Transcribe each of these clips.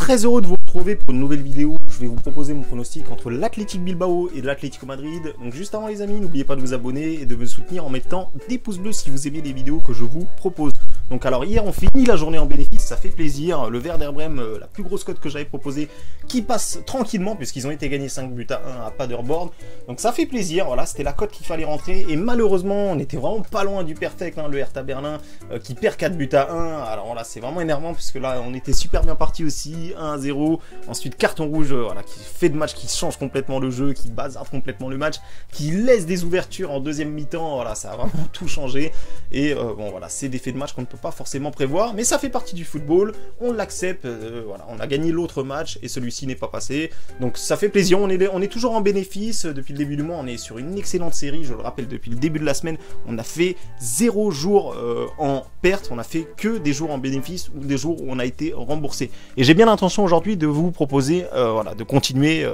très heureux de vous retrouver pour une nouvelle vidéo. Je vais vous proposer mon pronostic entre l'Athletic Bilbao et l'Atlético Madrid. Donc juste avant les amis, n'oubliez pas de vous abonner et de me soutenir en mettant des pouces bleus si vous aimez les vidéos que je vous propose. Donc alors hier on finit la journée en bénéfice, ça fait plaisir. Le Werder Brême, la plus grosse cote que j'avais proposée, qui passe tranquillement puisqu'ils ont été gagnés 5 buts à 1 à Paderborn. Donc ça fait plaisir, voilà, c'était la cote qu'il fallait rentrer. Et malheureusement, on était vraiment pas loin du perfect, hein, le Hertha Berlin qui perd 4 buts à 1. Alors voilà, c'est vraiment énervant puisque là on était super bien parti aussi, 1-0. Ensuite carton rouge, voilà, qui fait de match, qui change complètement le jeu, qui bazarde complètement le match, qui laisse des ouvertures en deuxième mi-temps. Voilà, ça a vraiment tout changé. Et bon voilà, c'est des faits de match qu'on ne peut pas forcément prévoir, mais ça fait partie du football, on l'accepte. Voilà, on a gagné l'autre match et celui-ci n'est pas passé, donc ça fait plaisir. On est toujours en bénéfice depuis le début du mois, on est sur une excellente série. Je le rappelle, depuis le début de la semaine, on a fait 0 jours en perte, on a fait que des jours en bénéfice ou des jours où on a été remboursé. Et j'ai bien l'intention aujourd'hui de vous proposer voilà, de continuer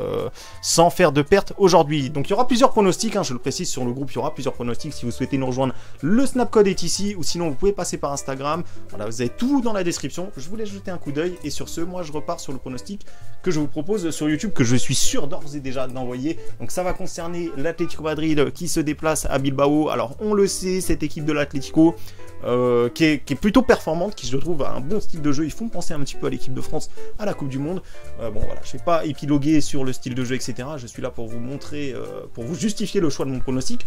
sans faire de perte aujourd'hui. Donc il y aura plusieurs pronostics, hein, je le précise, sur le groupe il y aura plusieurs pronostics. Si vous souhaitez nous rejoindre, le snapcode est ici, ou sinon vous pouvez passer par Instagram. Voilà, vous avez tout dans la description. Je vous laisse jeter un coup d'œil. Et sur ce, moi je repars sur le pronostic que je vous propose sur YouTube, que je suis sûr d'ores et déjà d'envoyer. Donc ça va concerner l'Atlético Madrid qui se déplace à Bilbao. Alors on le sait, cette équipe de l'Atlético qui est plutôt performante, qui je trouve a un bon style de jeu. Ils font penser un petit peu à l'équipe de France à la Coupe du Monde. Bon voilà, je ne vais pas épiloguer sur le style de jeu, etc. Je suis là pour vous montrer, pour vous justifier le choix de mon pronostic.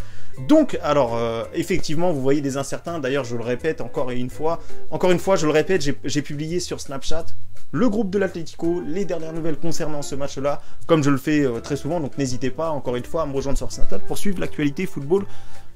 Donc alors effectivement, vous voyez des incertains. D'ailleurs, je le répète encore une fois, je le répète, j'ai publié sur Snapchat le groupe de l'Atlético, les dernières nouvelles concernant ce match-là, comme je le fais très souvent. Donc n'hésitez pas, encore une fois, à me rejoindre sur Snapchat pour suivre l'actualité football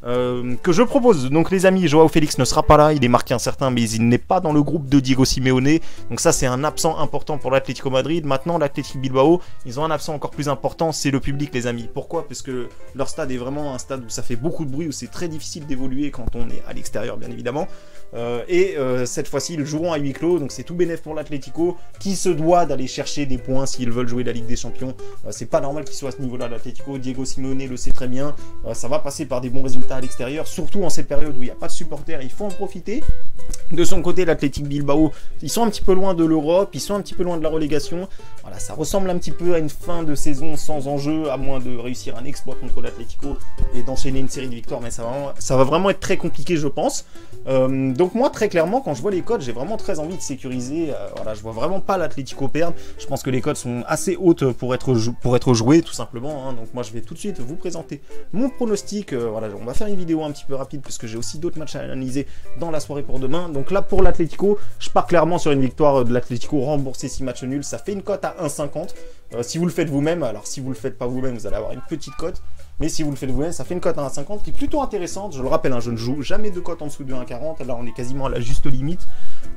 que je propose. Donc les amis, Joao Félix ne sera pas là, il est marqué incertain, mais il n'est pas dans le groupe de Diego Simeone. Donc ça, c'est un absent important pour l'Atlético Madrid. Maintenant, l'Atlético Bilbao, ils ont un absent encore plus important, c'est le public, les amis. Pourquoi? Parce que leur stade est vraiment un stade où ça fait beaucoup de bruit, où c'est très difficile d'évoluer quand on est à l'extérieur, bien évidemment. Cette fois-ci, ils joueront à huis clos, donc c'est tout bénef pour l'Atlético, qui se doit d'aller chercher des points s'ils veulent jouer la Ligue des Champions. C'est pas normal qu'ils soient à ce niveau-là, l'Atlético. Diego Simeone le sait très bien. Ça va passer par des bons résultats à l'extérieur, surtout en cette période où il n'y a pas de supporters, il faut en profiter. De son côté, l'Atlético Bilbao, ils sont un petit peu loin de l'Europe, ils sont un petit peu loin de la relégation. Voilà, ça ressemble un petit peu à une fin de saison sans enjeu, à moins de réussir un exploit contre l'Atlético et d'enchaîner une série de victoires, mais ça va vraiment être très compliqué, je pense. Donc moi, très clairement, quand je vois les codes, j'ai vraiment très envie de sécuriser. Voilà, je vois vraiment pas l'Atlético perdre. Je pense que les codes sont assez hautes pour être jouées, tout simplement, hein. Donc moi, je vais tout de suite vous présenter mon pronostic. Voilà, on va faire une vidéo un petit peu rapide parce que j'ai aussi d'autres matchs à analyser dans la soirée pour demain. Donc là, pour l'Atlético, je pars clairement sur une victoire de l'Atlético remboursée 6 matchs nuls. Ça fait une cote à 1,50. Si vous le faites vous-même, alors si vous le faites pas vous-même, vous allez avoir une petite cote. Mais si vous le faites vous-même, ça fait une cote à 1,50 qui est plutôt intéressante. Je le rappelle, hein, je ne joue jamais de cote en dessous de 1,40. Là, on est quasiment à la juste limite.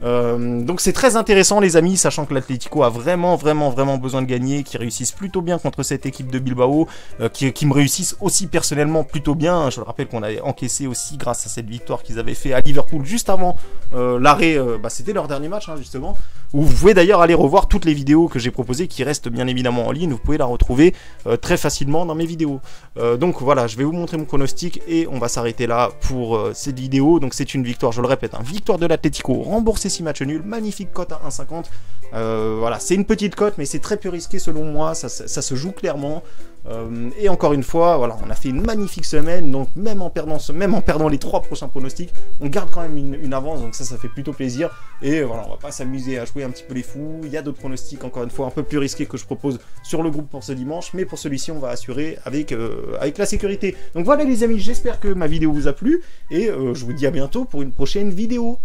Donc c'est très intéressant, les amis, sachant que l'Atlético a vraiment besoin de gagner, qui réussissent plutôt bien contre cette équipe de Bilbao, qui me réussissent aussi personnellement plutôt bien. Je le rappelle qu'on avait encaissé aussi grâce à cette victoire qu'ils avaient fait à Liverpool juste avant l'arrêt. C'était leur dernier match, hein, justement. Où vous pouvez d'ailleurs aller revoir toutes les vidéos que j'ai proposées, qui restent bien évidemment en ligne. Vous pouvez la retrouver très facilement dans mes vidéos. Donc voilà, je vais vous montrer mon pronostic et on va s'arrêter là pour cette vidéo. Donc c'est une victoire, je le répète, hein, victoire de l'Atlético, remboursé 6 matchs nuls, magnifique cote à 1,50. Voilà, c'est une petite cote, mais c'est très peu risqué selon moi, ça se joue clairement. Et encore une fois, voilà, on a fait une magnifique semaine, donc même en perdant les 3 prochains pronostics, on garde quand même une avance, donc ça fait plutôt plaisir. Et voilà, on va pas s'amuser à jouer un petit peu les fous. Il y a d'autres pronostics, encore une fois, un peu plus risqués que je propose sur le groupe pour ce dimanche, mais pour celui-ci, on va assurer avec la sécurité. Donc voilà les amis, j'espère que ma vidéo vous a plu, et je vous dis à bientôt pour une prochaine vidéo.